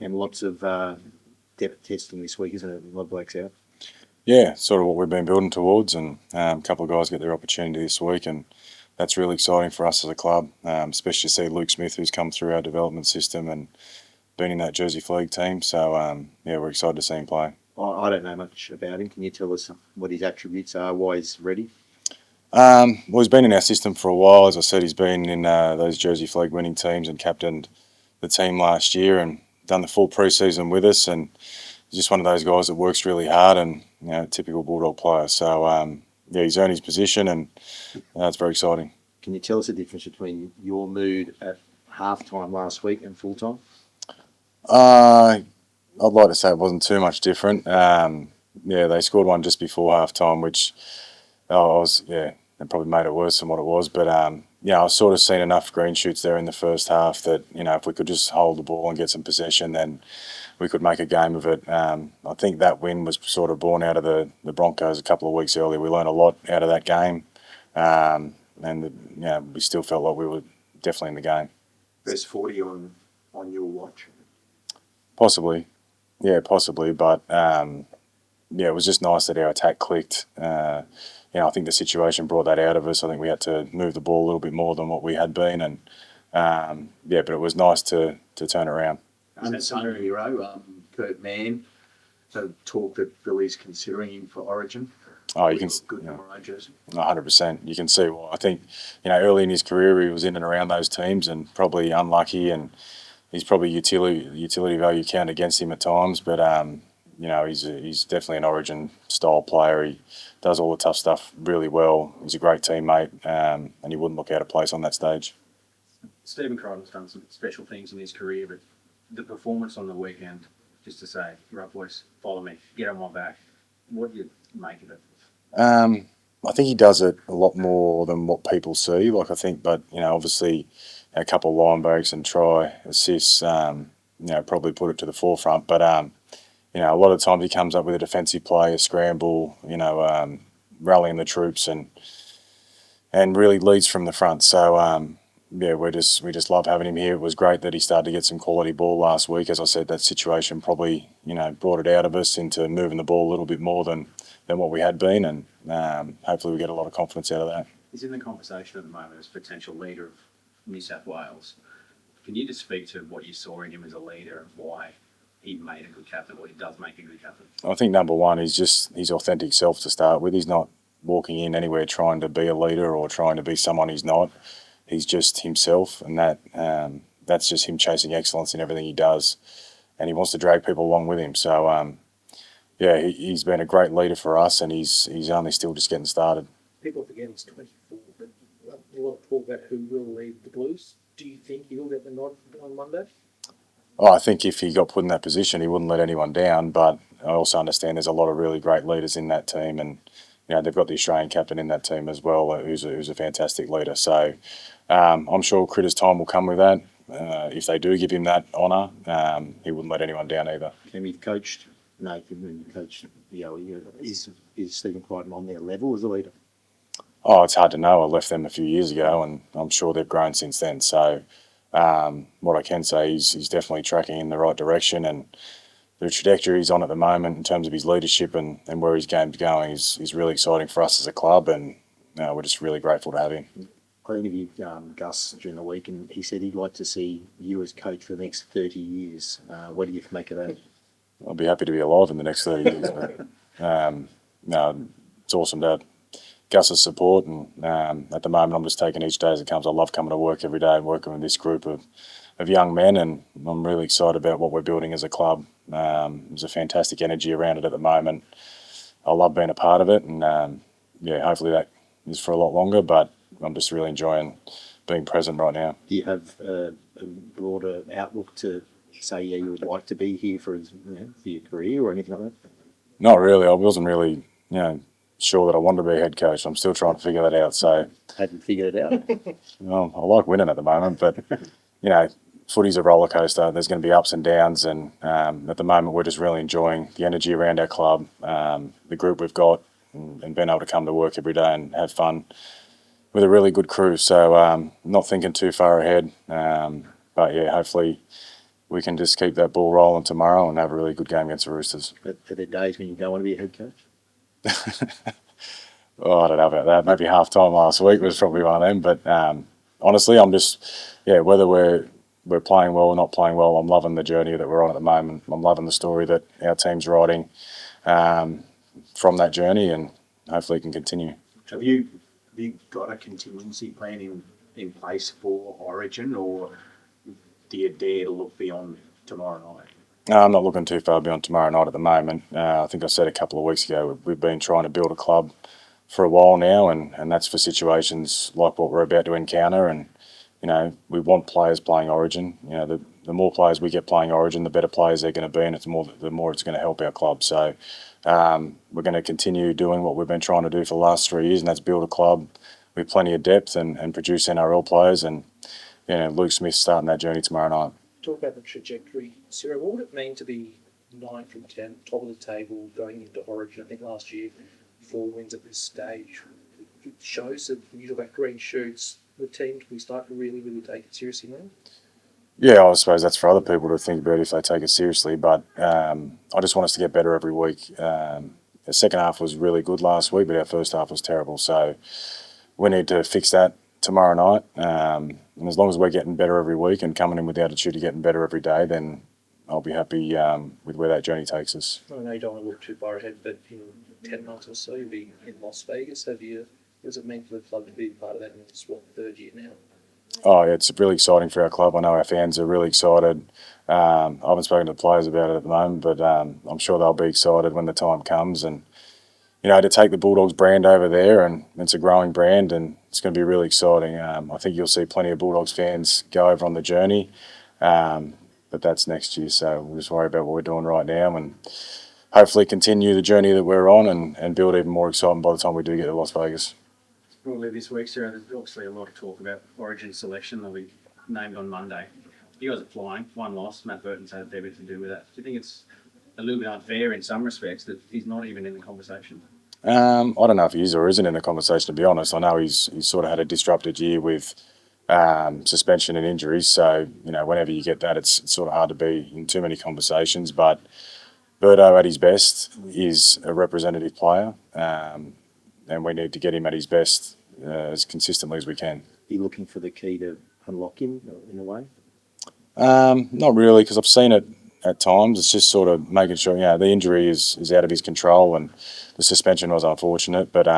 And lots of depth testing this week, isn't it? A lot of blokes out. Yeah, sort of what we've been building towards, and a couple of guys get their opportunity this week, and that's really exciting for us as a club, especially to see Luke Smith, who's come through our development system and been in that Jersey Flegg team. So, yeah, we're excited to see him play. I don't know much about him. Can you tell us what his attributes are, why he's ready? Well, he's been in our system for a while. As I said, he's been in those Jersey Flegg winning teams and captained the team last year and done the full pre-season with us, and he's just one of those guys that works really hard and typical Bulldog player. So yeah, he's earned his position, and it's very exciting. Can you tell us the difference between your mood at halftime last week and full time? I'd like to say it wasn't too much different. Yeah, they scored one just before halftime, which it probably made it worse than what it was. But yeah, I was sort of seeing enough green shoots there in the first half that if we could just hold the ball and get some possession, then we could make a game of it. I think that win was sort of born out of the Broncos a couple of weeks earlier. We learned a lot out of that game, and we still felt like we were definitely in the game. Best 40 on your watch? Possibly, yeah, possibly. But it was just nice that our attack clicked. I think the situation brought that out of us. I think we had to move the ball a little bit more than what we had been, and but it was nice to turn it around. Unsung hero, Mann, so talk that Billy's considering him for Origin. Oh, you can good tomorrow, Jersey. 100%. You can see why. I think early in his career he was in and around those teams and probably unlucky, and he's probably utility value count against him at times. But he's definitely an Origin style player. He does all the tough stuff really well. He's a great teammate, and he wouldn't look out of place on that stage. Stephen Crichton's done some special things in his career, but the performance on the weekend, just to say, right boys, follow me, get on my back. What do you make of it? I think he does it a lot more than what people see. But obviously, a couple of line breaks and try assists, probably put it to the forefront. But a lot of times he comes up with a defensive play, a scramble, rallying the troops and really leads from the front. So we just love having him here. It was great that he started to get some quality ball last week. As I said, that situation probably brought it out of us into moving the ball a little bit more than what we had been, and hopefully we get a lot of confidence out of that. He's in the conversation at the moment as potential leader of New South Wales. Can you just speak to what you saw in him as a leader and why he made a good captain, or he does make a good captain? I think number one, he's just his authentic self to start with. He's not walking in anywhere trying to be a leader or trying to be someone he's not. He's just himself, and that's just him chasing excellence in everything he does, and he wants to drag people along with him. So he's been a great leader for us, and he's only still just getting started. People forget he's 24, but a lot of talk about who will lead the Blues. Do you think he'll get the nod on Monday? Oh, I think if he got put in that position, he wouldn't let anyone down. But I also understand there's a lot of really great leaders in that team, and they've got the Australian captain in that team as well, who's a fantastic leader. So I'm sure Critter's time will come with that. If they do give him that honour, he wouldn't let anyone down either. And we've coached. No, coach. Is Stephen Crichton on their level as a leader? Oh, it's hard to know. I left them a few years ago, and I'm sure they've grown since then. So, what I can say is he's definitely tracking in the right direction, and the trajectory he's on at the moment in terms of his leadership and where his game's going is really exciting for us as a club, and we're just really grateful to have him. I interviewed Gus during the week, and he said he'd like to see you as coach for the next 30 years. What do you make of that? I'll be happy to be alive in the next 30 years. But, it's awesome to have Gus's support, and at the moment I'm just taking each day as it comes. I love coming to work every day and working with this group of young men, and I'm really excited about what we're building as a club. There's a fantastic energy around it at the moment. I love being a part of it, and hopefully that is for a lot longer, but I'm just really enjoying being present right now. Do you have a broader outlook to say, you would like to be here for your career or anything like that? Not really. I wasn't really, sure that I wanted to be a head coach. I'm still trying to figure that out. So, hadn't figured it out. Well, I like winning at the moment, but footy's a roller coaster. There's going to be ups and downs, and at the moment we're just really enjoying the energy around our club, the group we've got, and being able to come to work every day and have fun with a really good crew. So, not thinking too far ahead, but hopefully we can just keep that ball rolling tomorrow and have a really good game against the Roosters. But are there days when you don't want to be a head coach? Oh, I don't know about that. Maybe half time last week was probably one of them. But honestly, I'm just, whether we're playing well or not playing well, I'm loving the journey that we're on at the moment. I'm loving the story that our team's writing from that journey, and hopefully it can continue. Have you got a contingency plan in place for Origin, or do you dare to look beyond tomorrow night? No, I'm not looking too far beyond tomorrow night at the moment. I think I said a couple of weeks ago, we've been trying to build a club for a while now, and that's for situations like what we're about to encounter. And we want players playing Origin. The more players we get playing Origin, the better players they're going to be, and the more it's going to help our club. So we're going to continue doing what we've been trying to do for the last 3 years, and that's build a club with plenty of depth and produce NRL players. And Luke Smith's starting that journey tomorrow night. Talk about the trajectory, Sarah. What would it mean to be 9 from 10, top of the table, going into Origin? I think last year, 4 wins at this stage. It shows that when you talk about green shoots, the team, we start to really, really take it seriously now. Yeah, I suppose that's for other people to think about if they take it seriously. But I just want us to get better every week. The second half was really good last week, but our first half was terrible. So we need to fix that tomorrow night. And as long as we're getting better every week and coming in with the attitude of getting better every day, then I'll be happy with where that journey takes us. I know you don't want to look too far ahead, but in 10 months or so, you'll be in Las Vegas. What does it mean for the club to be part of that in its third year now? Oh, yeah, it's really exciting for our club. I know our fans are really excited. I haven't spoken to the players about it at the moment, but I'm sure they'll be excited when the time comes. And, to take the Bulldogs brand over there, and it's a growing brand, and it's going to be really exciting. I think you'll see plenty of Bulldogs fans go over on the journey, but that's next year. So we'll just worry about what we're doing right now and hopefully continue the journey that we're on and build even more excitement by the time we do get to Las Vegas. Probably this week, Sarah, there's obviously a lot of talk about Origin selection. They'll be named on Monday. You guys are flying, 1 loss. Matt Burton's had a fair bit to do with that. Do you think it's a little bit unfair in some respects that he's not even in the conversation? I don't know if he is or isn't in the conversation, to be honest. I know he's sort of had a disrupted year with suspension and injuries. So, whenever you get that, it's sort of hard to be in too many conversations. But Birdo at his best is a representative player, and we need to get him at his best as consistently as we can. Are you looking for the key to unlock him in a way? Not really, because I've seen it at times. It's just sort of making sure, the injury is out of his control, and the suspension was unfortunate. But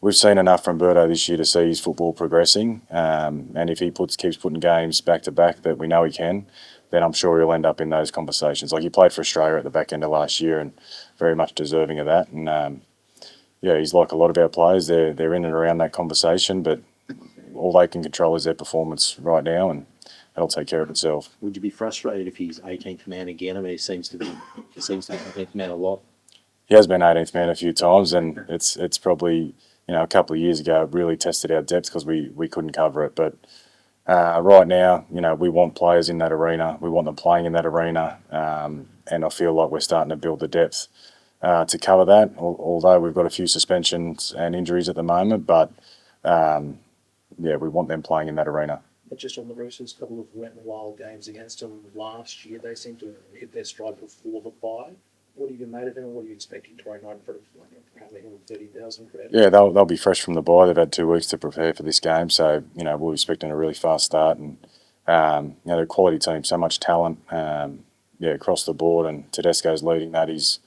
we've seen enough from Birdo this year to see his football progressing. And if he keeps putting games back to back that we know he can, then I'm sure he'll end up in those conversations. Like, he played for Australia at the back end of last year, and very much deserving of that. And he's like a lot of our players. They're in and around that conversation, but all they can control is their performance right now, and that'll take care of itself. Would you be frustrated if he's 18th man again? I mean, he seems to be 18th man a lot. He has been 18th man a few times, and it's probably, a couple of years ago, it really tested our depth because we couldn't cover it. But right now, we want players in that arena. We want them playing in that arena, and I feel like we're starting to build the depth to cover that, although we've got a few suspensions and injuries at the moment. But, we want them playing in that arena. But just on the Roosters, a couple of wet and wild games against them last year, they seem to hit their stride before the bye. What have you made of them, and what are you expecting tomorrow night for apparently 30,000 crowd? Yeah, they'll be fresh from the bye. They've had 2 weeks to prepare for this game, so we're expecting a really fast start. And they're a quality team, so much talent, across the board. And Tedesco's leading that. He's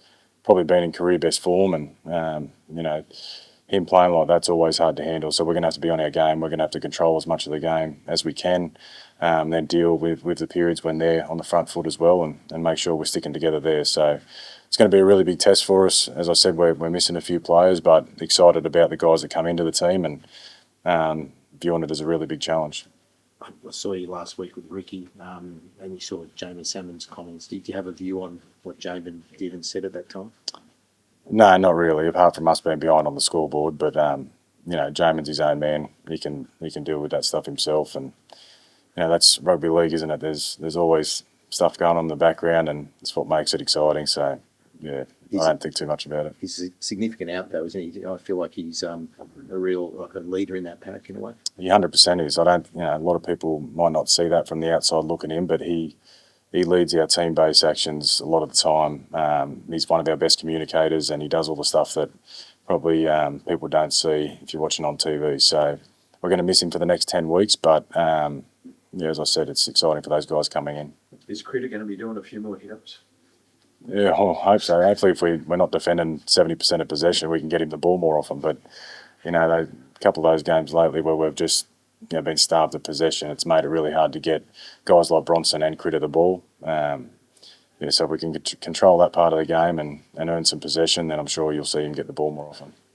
probably been in career best form, and him playing like that's always hard to handle. So we're going to have to be on our game. We're going to have to control as much of the game as we can, then deal with the periods when they're on the front foot as well, and make sure we're sticking together there. So it's going to be a really big test for us. As I said, we're missing a few players, but excited about the guys that come into the team, and viewing it as a really big challenge. I saw you last week with Ricky, and you saw Jamin Salmon's comments. Did you have a view on what Jamin did and said at that time? No, not really, apart from us being behind on the scoreboard. But, Jamin's his own man. He can deal with that stuff himself. And, that's rugby league, isn't it? There's always stuff going on in the background, and it's what makes it exciting. So, I don't think too much about it. He's a significant out, though, isn't he? I feel like he's a real a leader in that pack in a way. He 100% is. I don't, a lot of people might not see that from the outside looking in, but he he leads our team-based actions a lot of the time. He's one of our best communicators, and he does all the stuff that probably people don't see if you're watching on TV. So we're going to miss him for the next 10 weeks, but yeah, as I said, it's exciting for those guys coming in. Is Critter going to be doing a few more hit-ups? Yeah, I hope so. Hopefully, if we're not defending 70% of possession, we can get him the ball more often. But, you know, a couple of those games lately where we've just been starved of possession, it's made it really hard to get guys like Bronson and Critter the ball. So if we can control that part of the game and earn some possession, then I'm sure you'll see him get the ball more often.